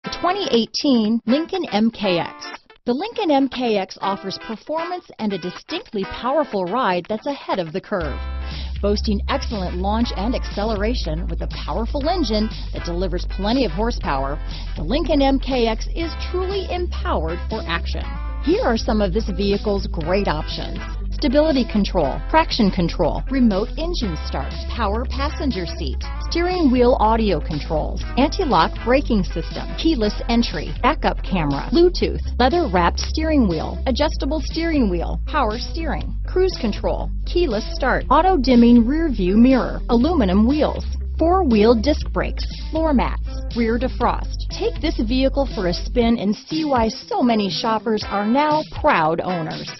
The 2018 Lincoln MKX. The Lincoln MKX offers performance and a distinctly powerful ride that's ahead of the curve. Boasting excellent launch and acceleration with a powerful engine that delivers plenty of horsepower, the Lincoln MKX is truly empowered for action. Here are some of this vehicle's great options: stability control, traction control, remote engine start, power passenger seat, steering wheel audio controls, anti-lock braking system, keyless entry, backup camera, Bluetooth, leather-wrapped steering wheel, adjustable steering wheel, power steering, cruise control, keyless start, auto-dimming rear view mirror, aluminum wheels, four-wheel disc brakes, floor mats, rear defrost. Take this vehicle for a spin and see why so many shoppers are now proud owners.